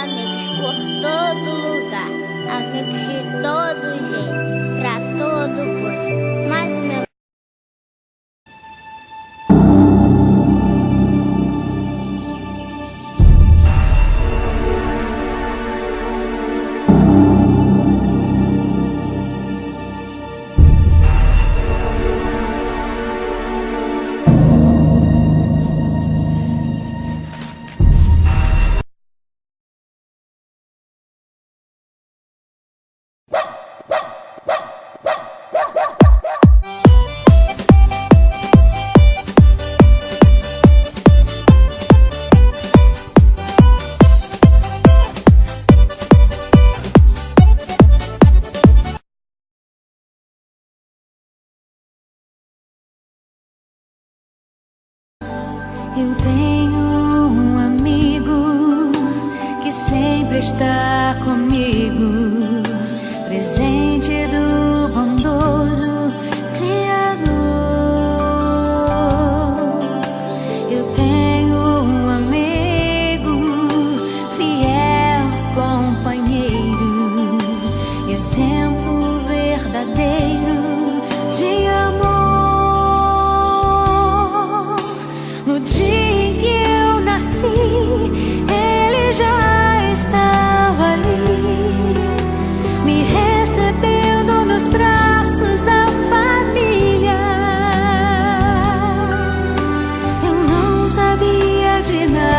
amigos por todo lugar, amigos de todo jeito, pra todo gosto. Mas o meu Eu tenho um amigo que sempre está comigo, presente do bondoso Criador. Eu tenho um amigo, fiel companheiro, exemplo verdadeiro de amor. No dia em que eu nasci, ele já estava ali, me recebendo nos braços da família. Eu não sabia de nada,